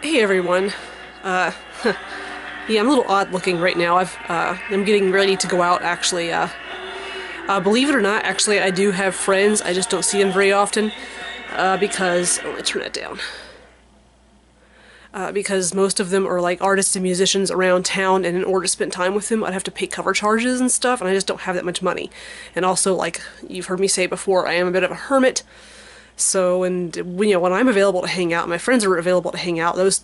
Hey everyone. Uh, yeah, I'm a little odd looking right now. I'm getting ready to go out actually. Believe it or not, actually I do have friends. I just don't see them very often. Because, let me turn that down. Because most of them are like artists and musicians around town, and in order to spend time with them, I'd have to pay cover charges and stuff, and I just don't have that much money. And also, like you've heard me say before, I am a bit of a hermit. So, and when I'm available to hang out, my friends are available to hang out, those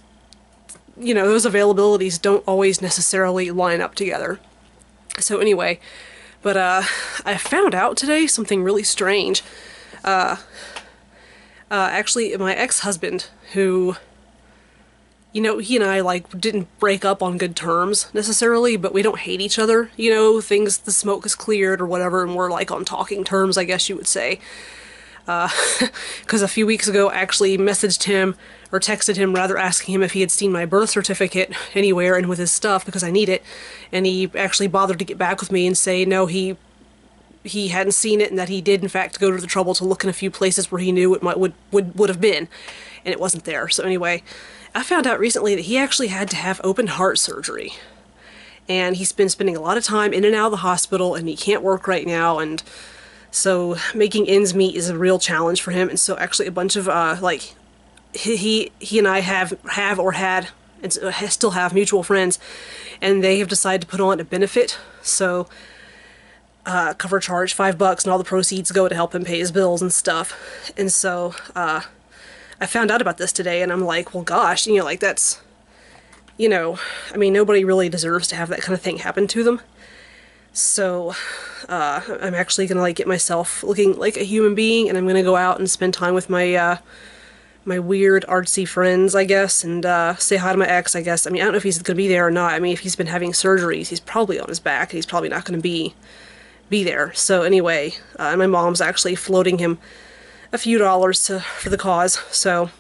availabilities don't always necessarily line up together. So anyway, but I found out today something really strange. Actually, my ex-husband, who, he and I, like, didn't break up on good terms, necessarily, but we don't hate each other, the smoke is cleared or whatever, and we're, like, on talking terms, I guess you would say. Because a few weeks ago I actually messaged him, or texted him rather, asking him if he had seen my birth certificate anywhere and with his stuff, because I need it, and he actually bothered to get back with me and say no, he hadn't seen it, and that he did in fact go to the trouble to look in a few places where he knew it would have been, and it wasn't there. So anyway, I found out recently that he actually had to have open heart surgery, and he's been spending a lot of time in and out of the hospital, and he can't work right now, and so making ends meet is a real challenge for him. And so actually a bunch of he and I have or had and still have mutual friends, and they have decided to put on a benefit. So cover charge $5, and all the proceeds go to help him pay his bills and stuff. And so I found out about this today, and I'm like, well, gosh, that's, I mean, nobody really deserves to have that kind of thing happen to them. So, I'm actually gonna, like, get myself looking like a human being, and I'm gonna go out and spend time with my, my weird artsy friends, I guess, and, say hi to my ex, I guess. I mean, I don't know if he's gonna be there or not. I mean, if he's been having surgeries, he's probably on his back, and he's probably not gonna be there. So anyway, my mom's actually floating him a few dollars for the cause, so,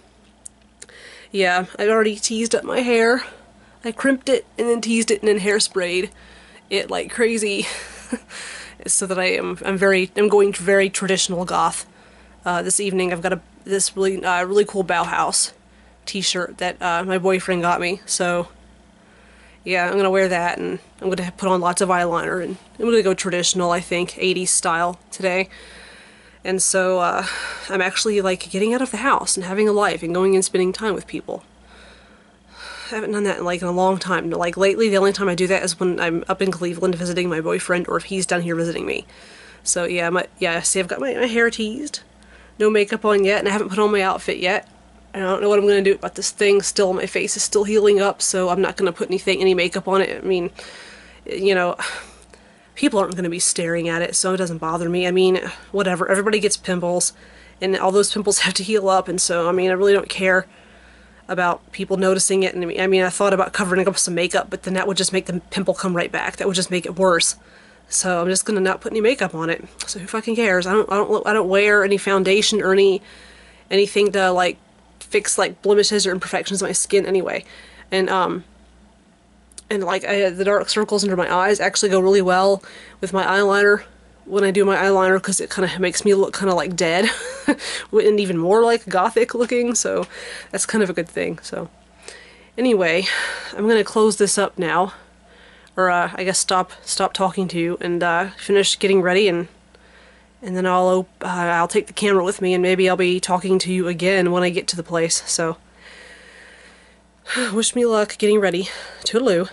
yeah, I've already teased up my hair. I crimped it, and then teased it, and then hairsprayed it like crazy, so that I'm going very traditional goth. This evening I've got this really cool Bauhaus t-shirt that my boyfriend got me, so yeah, I'm gonna wear that, and I'm gonna put on lots of eyeliner, and I'm gonna go traditional, I think, 80s style today. And so I'm actually, like, getting out of the house and having a life and going and spending time with people. I haven't done that in a long time. Like, lately, the only time I do that is when I'm up in Cleveland visiting my boyfriend, or if he's down here visiting me. So yeah, see, I've got my hair teased, no makeup on yet, and I haven't put on my outfit yet. I don't know what I'm gonna do about this thing. Still, my face is still healing up, so I'm not gonna put any makeup on it. I mean, people aren't gonna be staring at it, so it doesn't bother me. I mean, whatever. Everybody gets pimples, and all those pimples have to heal up, and so, I mean, I really don't care about people noticing it. And I mean, I thought about covering up with some makeup, but then that would just make the pimple come right back. That would just make it worse. So I'm just gonna not put any makeup on it. So who fucking cares? I don't wear any foundation or anything to, like, fix, like, blemishes or imperfections on my skin anyway. And like, the dark circles under my eyes actually go really well with my eyeliner when I do my eyeliner, because it kind of makes me look kind of like dead and even more like gothic looking, so that's kind of a good thing. So anyway, I'm gonna close this up now, or I guess stop talking to you, and finish getting ready, and then I'll take the camera with me, and maybe I'll be talking to you again when I get to the place. So wish me luck getting ready. Toodaloo.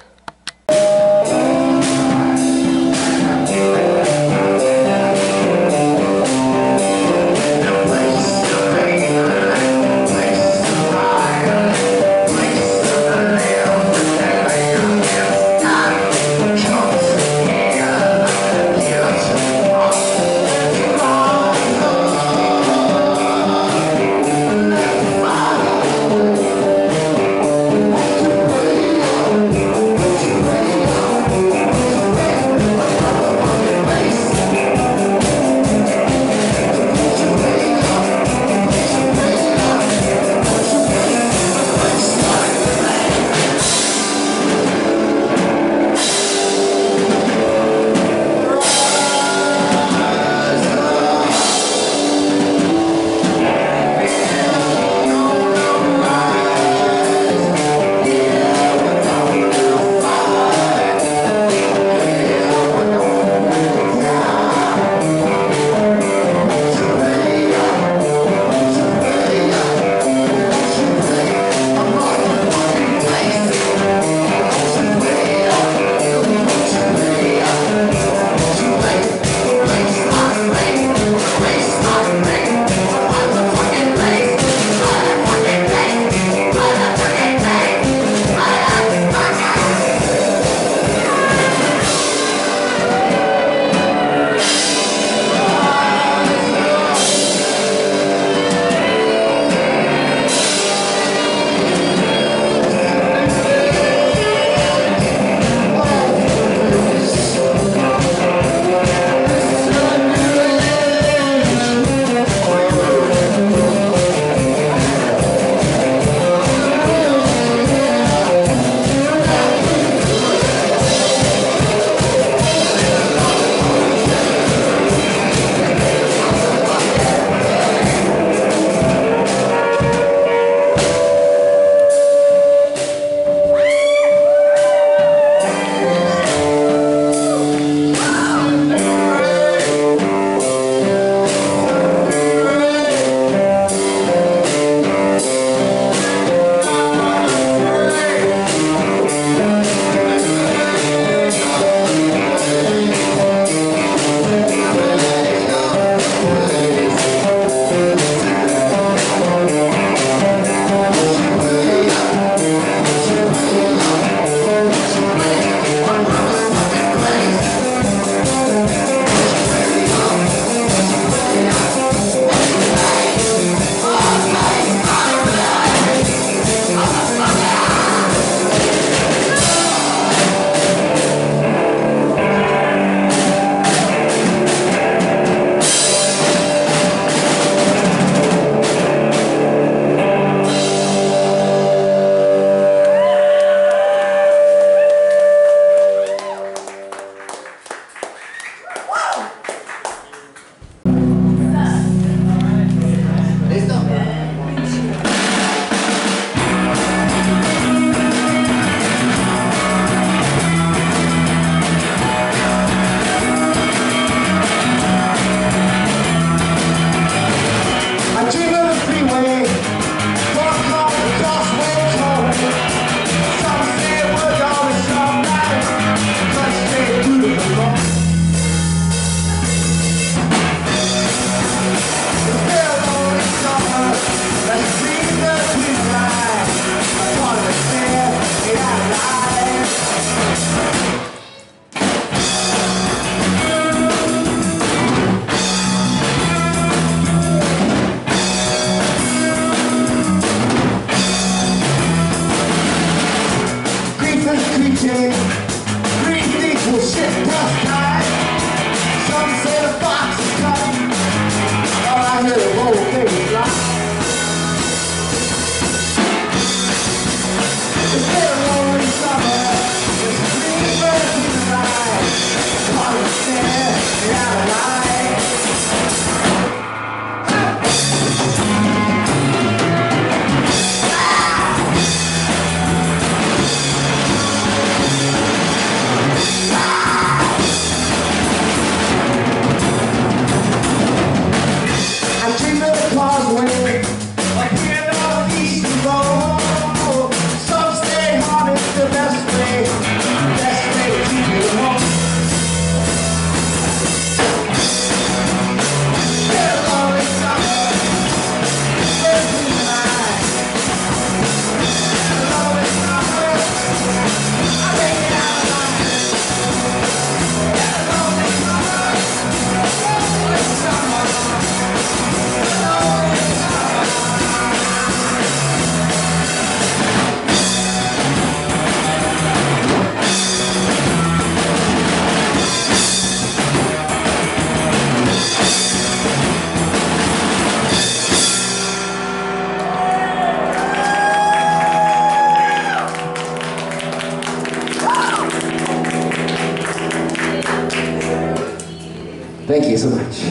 Thank you so much.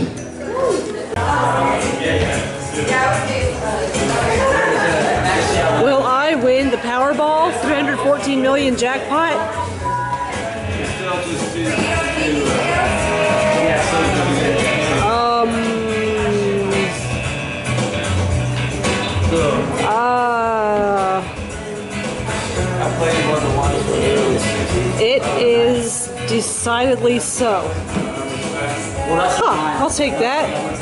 Will I win the Powerball 314 million jackpot? It is decidedly so. Huh, I'll take that.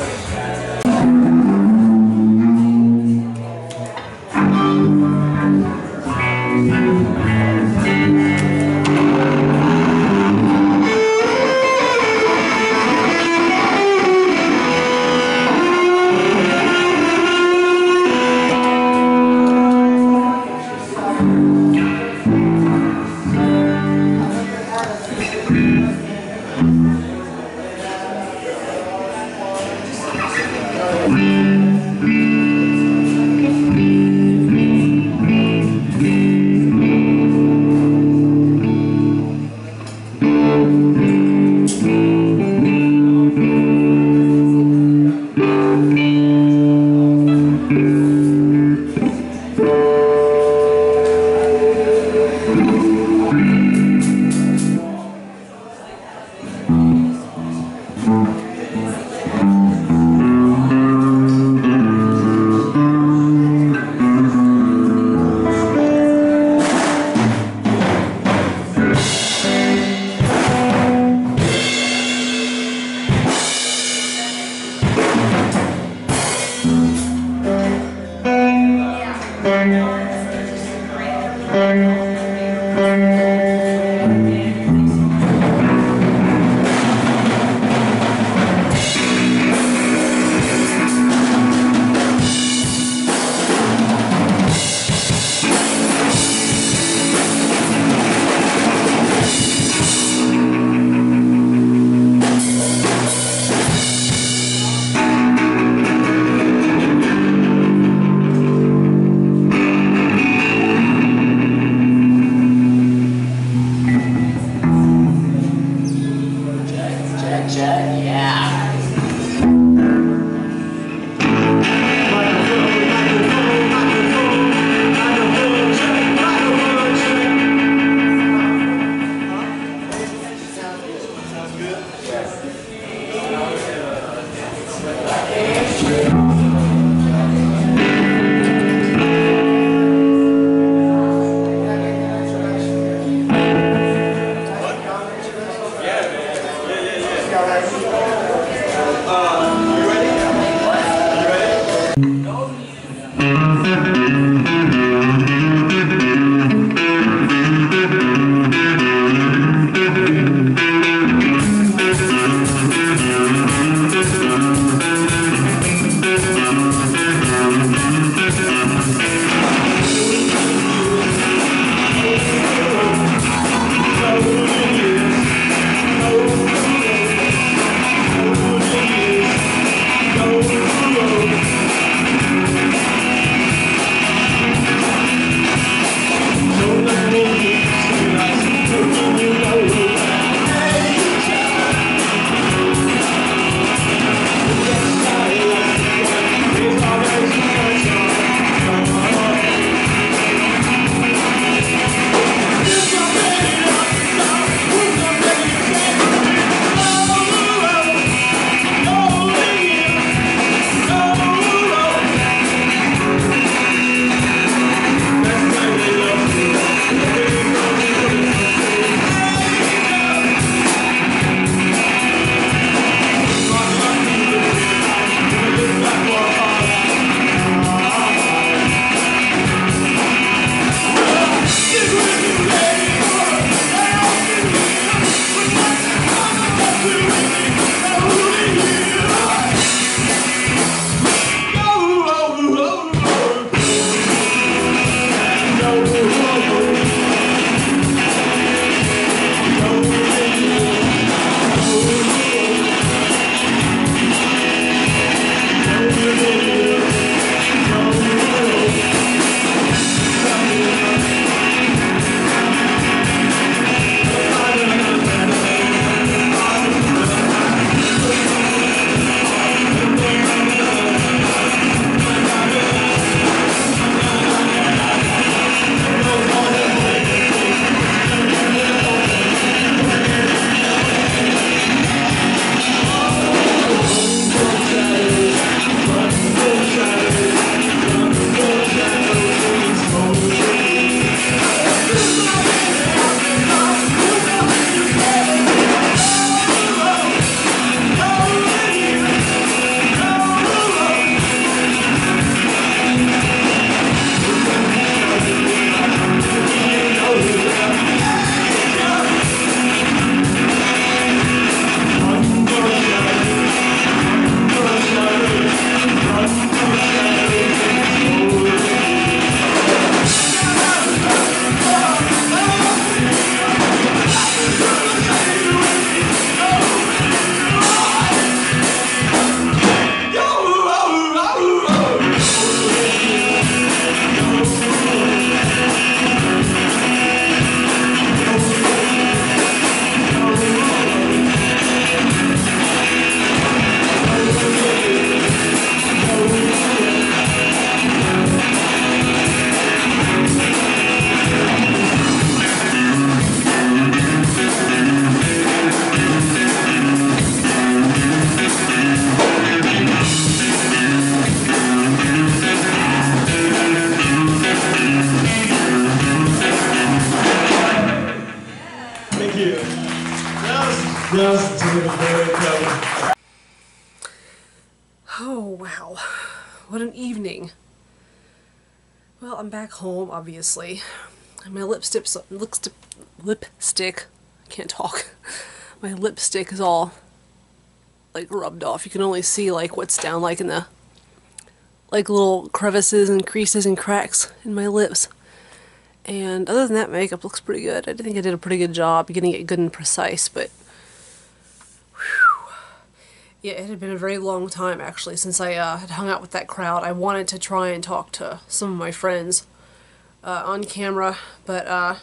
Just to the Oh, wow. What an evening. Well, I'm back home, obviously. And my lipstick, I can't talk. My lipstick is all, like, rubbed off. You can only see, like, what's down, like, in the, like, little crevices and creases and cracks in my lips. And other than that, makeup looks pretty good. I think I did a pretty good job getting it good and precise, but yeah, it had been a very long time, actually, since I had hung out with that crowd. I wanted to try and talk to some of my friends on camera, but I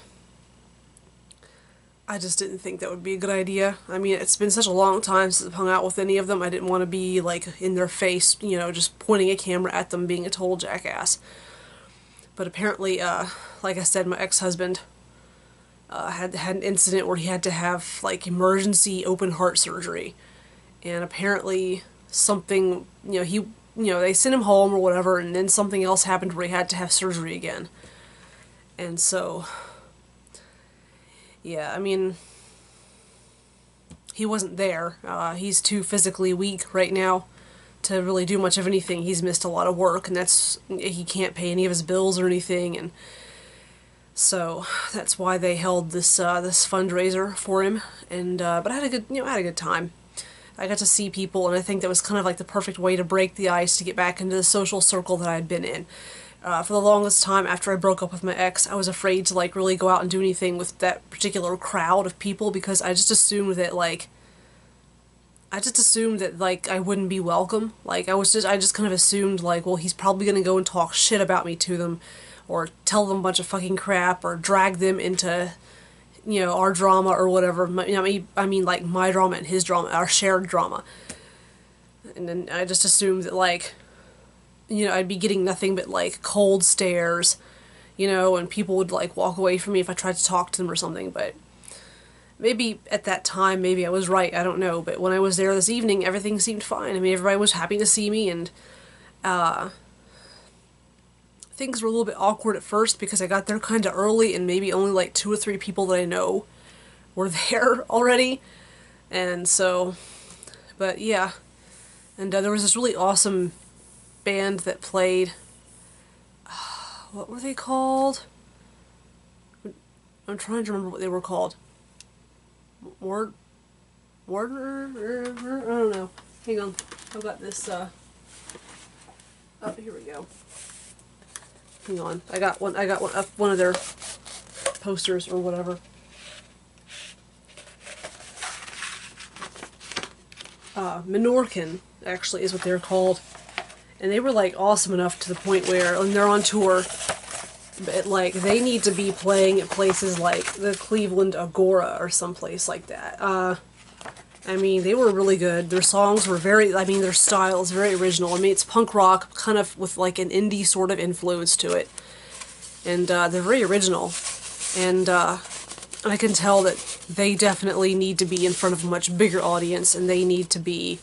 just didn't think that would be a good idea. I mean, it's been such a long time since I've hung out with any of them. I didn't want to be, like, in their face, you know, just pointing a camera at them, being a total jackass. But apparently, like I said, my ex-husband had an incident where he had to have, like, emergency open heart surgery. And apparently something, they sent him home or whatever, and then something else happened where he had to have surgery again. And so, yeah, I mean, he wasn't there. He's too physically weak right now to really do much of anything. He's missed a lot of work, and he can't pay any of his bills or anything, and so that's why they held this fundraiser for him. And but I had a good time. I got to see people, and I think that was kind of like the perfect way to break the ice to get back into the social circle that I'd been in. For the longest time after I broke up with my ex, I was afraid to, like, really go out and do anything with that particular crowd of people, because I just assumed that, like, I wouldn't be welcome. Like, I just kind of assumed, like, well, he's probably gonna go and talk shit about me to them, or tell them a bunch of fucking crap, or drag them into, you know, our drama or whatever. I mean, like, my drama and his drama, our shared drama. And then I just assumed that, like, you know, I'd be getting nothing but, like, cold stares, you know, and people would, like, walk away from me if I tried to talk to them or something. But maybe at that time, maybe I was right, I don't know. But when I was there this evening, everything seemed fine. I mean, everybody was happy to see me, and things were a little bit awkward at first because I got there kind of early, and maybe only, like, 2 or 3 people that I know were there already. And so, but yeah. And there was this really awesome band that played, what were they called? I'm trying to remember what they were called. Warner? I don't know. Hang on. I've got this, oh, here we go. Hang on. I got one of their posters or whatever. Minorcan, actually, is what they're called. And they were, like, awesome enough to the point where, when they're on tour, but, like, they need to be playing at places like the Cleveland Agora or someplace like that. I mean, they were really good. Their songs were their style is very original. I mean, it's punk rock, kind of with, like, an indie sort of influence to it. And, they're very original. And, I can tell that they definitely need to be in front of a much bigger audience, and they need to be,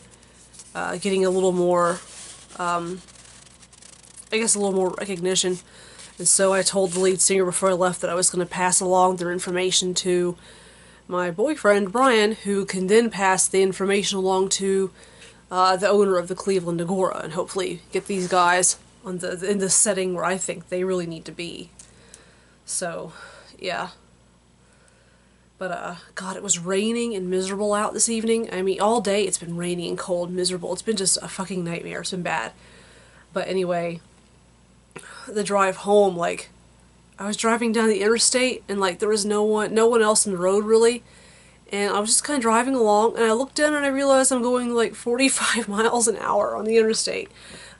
getting a little more, I guess a little more recognition. And so I told the lead singer before I left that I was going to pass along their information to my boyfriend, Brian, who can then pass the information along to the owner of the Cleveland Agora, and hopefully get these guys in the setting where I think they really need to be. So, yeah. But, God, it was raining and miserable out this evening. I mean, all day it's been raining and cold and miserable. It's been just a fucking nightmare. It's been bad. But anyway, the drive home, like, I was driving down the interstate, and, like, there was no one else in the road, really. And I was just kind of driving along, and I looked down and I realized I'm going, like, 45 miles an hour on the interstate.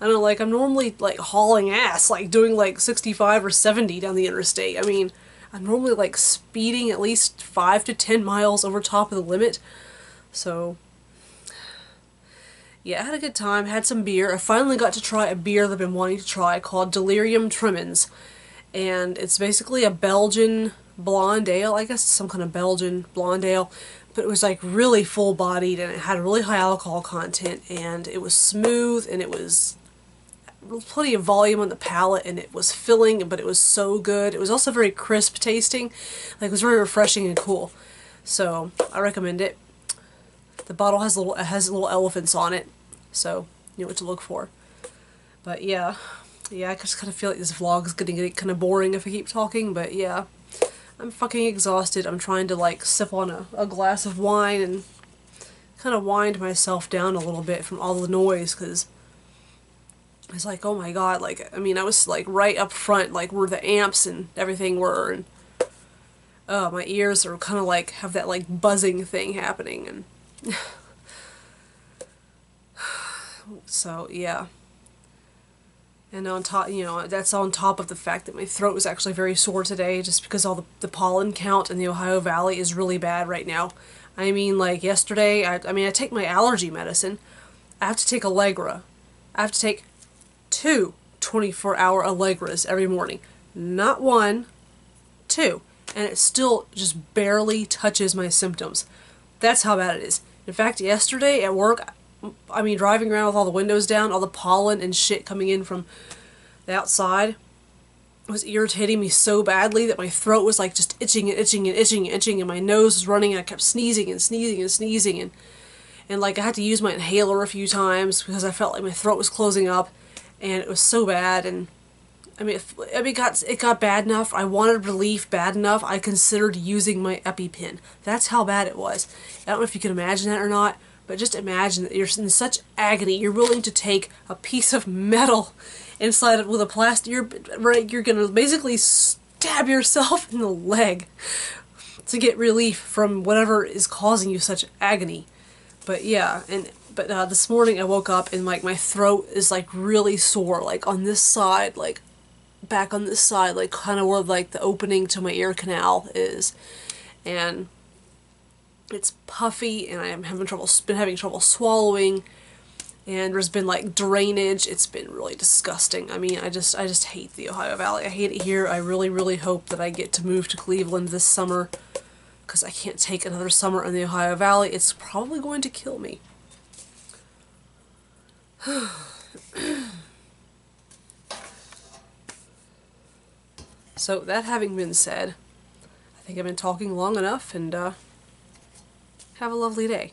I know, like, I'm normally, like, hauling ass, like, doing, like, 65 or 70 down the interstate. I mean, I'm normally, like, speeding at least 5 to 10 miles over top of the limit. So, yeah, I had a good time, had some beer. I finally got to try a beer that I've been wanting to try called Delirium Tremens. And it's basically a Belgian blonde ale, I guess, some kind of Belgian blonde ale. But it was, like, really full-bodied, and it had really high alcohol content, and it was smooth, and it was plenty of volume on the palate, and it was filling, but it was so good. It was also very crisp tasting. Like, it was very refreshing and cool. So, I recommend it. The bottle has little elephants on it, so you know what to look for. But yeah, I just kind of feel like this vlog is gonna get kind of boring if I keep talking, but yeah. I'm fucking exhausted. I'm trying to like sip on a glass of wine and kind of wind myself down a little bit from all the noise, because it's like, oh my god, like, I mean, I was like right up front, like where the amps and everything were, and my ears are kind of like have that like buzzing thing happening, and so yeah. And on top, you know, that's on top of the fact that my throat was actually very sore today, just because all the pollen count in the Ohio Valley is really bad right now. I mean, like yesterday, I mean, I take my allergy medicine. I have to take Allegra. I have to take 2 24-hour Allegras every morning. Not 1, 2. And it still just barely touches my symptoms. That's how bad it is. In fact, yesterday at work, I mean, driving around with all the windows down, all the pollen and shit coming in from the outside was irritating me so badly that my throat was like just itching and itching and itching and itching, and my nose was running, and I kept sneezing and sneezing and sneezing, and like I had to use my inhaler a few times because I felt like my throat was closing up, and it was so bad. And I mean, it got bad enough. I wanted relief bad enough. I considered using my EpiPen. That's how bad it was. I don't know if you can imagine that or not, but just imagine that you're in such agony. You're willing to take a piece of metal inside it with a plastic. You're gonna basically stab yourself in the leg to get relief from whatever is causing you such agony. But yeah, but this morning I woke up and like my throat is like really sore, like on this side, like back on this side, like kind of where like the opening to my ear canal is, and it's puffy, and I'm having trouble swallowing, and there's been like drainage. It's been really disgusting. I mean, I just hate the Ohio Valley. I hate it here. I really, really hope that I get to move to Cleveland this summer, because I can't take another summer in the Ohio Valley. It's probably going to kill me. So that having been said, I think I've been talking long enough, and have a lovely day.